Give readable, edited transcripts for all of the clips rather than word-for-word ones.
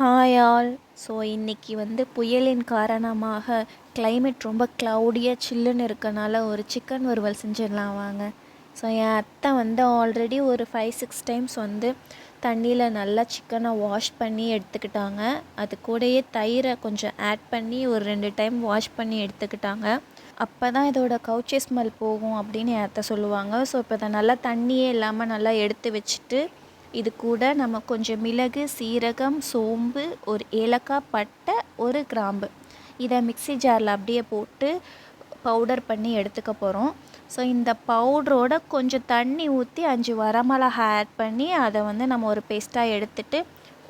Hi all. So இன்றைக்கி வந்து புயலின் காரணமாக கிளைமேட் ரொம்ப க்ளவுடியாக சில்லுன்னு இருக்கனால ஒரு சிக்கன் வறுவல் செஞ்சிடலாம் வாங்க. ஸோ என் அத்தை வந்து ஆல்ரெடி ஒரு 5-6 டைம்ஸ் வந்து தண்ணியில் நல்லா சிக்கனை வாஷ் பண்ணி எடுத்துக்கிட்டாங்க. அது கூடயே தயிரை கொஞ்சம் ஆட் பண்ணி ஒரு 2 டைம் வாஷ் பண்ணி எடுத்துக்கிட்டாங்க. அப்போ தான் இதோட கவுச்சி ஸ்மெல் போகும் அப்படின்னு என் அத்தை சொல்லுவாங்க. ஸோ இப்போ இதை நல்லா தண்ணியே இல்லாமல் நல்லா எடுத்து வச்சுட்டு இது கூட நம்ம கொஞ்சம் மிளகு, சீரகம், சோம்பு, ஒரு ஏலக்காய், பட்டை, ஒரு கிராம்பு இதை மிக்ஸி ஜாரில் அப்படியே போட்டு பவுடர் பண்ணி எடுத்துக்க போகிறோம். ஸோ இந்த பவுடரோட கொஞ்சம் தண்ணி ஊற்றி 5 வரமிளகா ஆட் பண்ணி அதை வந்து நம்ம ஒரு பேஸ்ட்டாக எடுத்துட்டு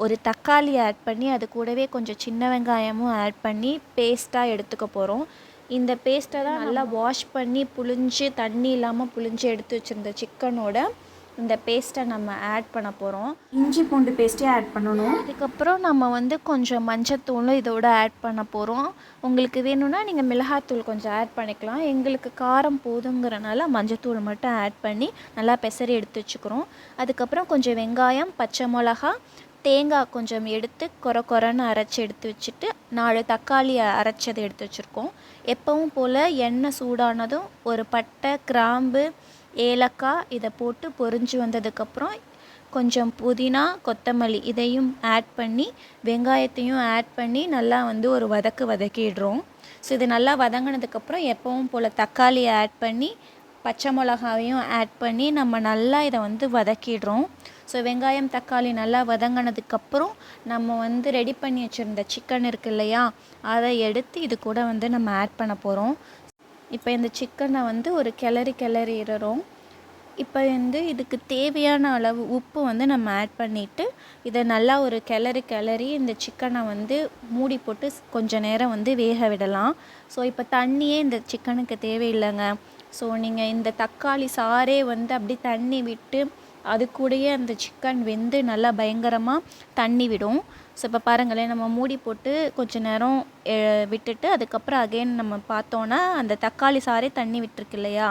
ஒரு தக்காளி ஆட் பண்ணி அது கூடவே கொஞ்சம் சின்ன வெங்காயமும் ஆட் பண்ணி பேஸ்ட்டாக எடுத்துக்க போகிறோம். இந்த பேஸ்ட்டை தான் நல்லா வாஷ் பண்ணி புழிஞ்சு தண்ணி இல்லாமல் புழிஞ்சு எடுத்து வச்சுருந்த சிக்கனோட இந்த பேஸ்ட்டை நம்ம ஆட் பண்ண போகிறோம். இஞ்சி பூண்டு பேஸ்ட்டே ஆட் பண்ணணும். அதுக்கப்புறம் நம்ம வந்து கொஞ்சம் மஞ்சத்தூளும் இதோட ஆட் பண்ண போகிறோம். உங்களுக்கு வேணும்னா நீங்கள் மிளகாத்தூள் கொஞ்சம் ஆட் பண்ணிக்கலாம். எங்களுக்கு காரம் போதுங்கிறனால மஞ்சத்தூள் மட்டும் ஆட் பண்ணி நல்லா பெசரி எடுத்து வச்சுக்கிறோம். அதுக்கப்புறம் கொஞ்சம் வெங்காயம், பச்சை மிளகா, தேங்காய் கொஞ்சம் எடுத்து கொரன்னு அரைச்சி எடுத்து வச்சுட்டு 4 தக்காளி அரைச்சதை எடுத்து வச்சுருக்கோம். எப்பவும் போல் எண்ணெய் சூடானதும் ஒரு பட்டை, கிராம்பு, ஏலக்காய் இதை போட்டு பொரிஞ்சு வந்ததுக்கப்புறம் கொஞ்சம் புதினா, கொத்தமல்லி இதையும் ஆட் பண்ணி வெங்காயத்தையும் ஆட் பண்ணி நல்லா வந்து ஒரு வதக்கிடுறோம். ஸோ இது நல்லா வதங்கினதுக்கப்புறம் எப்பவும் போல் தக்காளியை ஆட் பண்ணி பச்சை மிளகாவையும் ஆட் பண்ணி நம்ம நல்லா இதை வந்து வதக்கிடுறோம். ஸோ வெங்காயம், தக்காளி நல்லா வதங்கினதுக்கப்புறம் நம்ம வந்து ரெடி பண்ணி வச்சுருந்த சிக்கன் இருக்குது இல்லையா, அதை எடுத்து இது கூட வந்து நம்ம ஆட் பண்ண போகிறோம். இப்போ இந்த சிக்கனை வந்து ஒரு கிளறிடுறோம். இப்போ வந்து இதுக்கு தேவையான அளவு உப்பு வந்து நம்ம ஆட் பண்ணிவிட்டு இதை நல்லா ஒரு கிளறி இந்த சிக்கனை வந்து மூடி போட்டு கொஞ்சம் நேரம் வந்து வேக விடலாம். ஸோ இப்போ தண்ணியே இந்த சிக்கனுக்கு தேவையில்லைங்க. ஸோ நீங்கள் இந்த தக்காளி சாறே வந்து அப்படி தண்ணி விட்டு அது கூடயே அந்த சிக்கன் வெந்து நல்லா பயங்கரமாக தண்ணி விடும். ஸோ இப்போ பாருங்களேன், நம்ம மூடி போட்டு கொஞ்சம் நேரம் விட்டுட்டு அதுக்கப்புறம் அகைன் நம்ம பார்த்தோன்னா அந்த தக்காளி சாறே தண்ணி விட்டுருக்கு இல்லையா.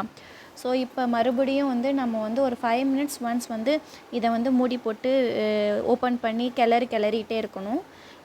ஸோ இப்போ மறுபடியும் வந்து நம்ம வந்து ஒரு 5 மினிட்ஸ் ஒன்ஸ் வந்து இதை வந்து மூடி போட்டு ஓப்பன் பண்ணி கிளறிட்டே இருக்கணும்.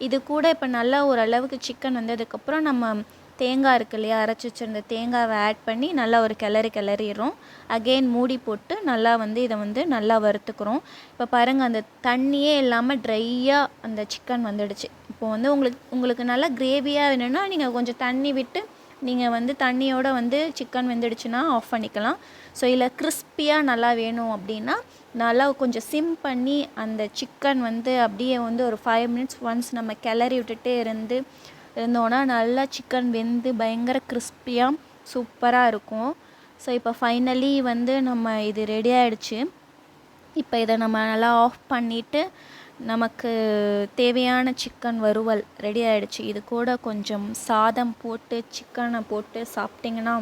இது கூட இப்போ நல்லா ஓரளவுக்கு சிக்கன் வந்ததுக்கப்புறம் நம்ம தேங்காய் இருக்குது இல்லையா, அரைச்சி வச்சுருந்த தேங்காவை ஆட் பண்ணி நல்லா ஒரு கிளறிடுறோம். அகெயின் மூடி போட்டு நல்லா வந்து இதை வந்து நல்லா வறுத்துக்கிறோம். இப்போ பாருங்கள், அந்த தண்ணியே இல்லாமல் ட்ரையாக அந்த சிக்கன் வந்துடுச்சு. இப்போ வந்து உங்களுக்கு நல்லா கிரேவியாக வேணும்னா நீங்கள் கொஞ்சம் தண்ணி விட்டு நீங்கள் வந்து தண்ணியோடு வந்து சிக்கன் வெந்துடுச்சுன்னா ஆஃப் பண்ணிக்கலாம். ஸோ இல்லை கிறிஸ்பியாக நல்லா வேணும் அப்படின்னா நல்லா கொஞ்சம் சிம் பண்ணி அந்த சிக்கன் வந்து அப்படியே வந்து ஒரு 5 மினிட்ஸ் ஒன்ஸ் நம்ம கிளறி விட்டுட்டே இருந்தோன்னா நல்லா சிக்கன் வெந்து பயங்கர கிறிஸ்பியாக சூப்பராக இருக்கும். ஸோ இப்போ ஃபைனலி வந்து நம்ம இது ரெடி ஆகிடுச்சு. இப்போ இதை நம்ம நல்லா ஆஃப் பண்ணிவிட்டு நமக்கு தேவையான சிக்கன் வறுவல் ரெடி ஆகிடுச்சு. இது கூட கொஞ்சம் சாதம் போட்டு சிக்கனை போட்டு சாப்பிட்டிங்கன்னா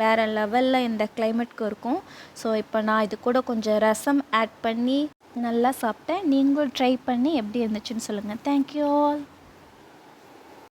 வேறு லெவலில் இந்த கிளைமேட்க்கு இருக்கும். ஸோ இப்போ நான் இது கூட கொஞ்சம் ரசம் ஆட் பண்ணி நல்லா சாப்பிட்டேன். நீங்களும் ட்ரை பண்ணி எப்படி இருந்துச்சுன்னு சொல்லுங்கள். Thank you all.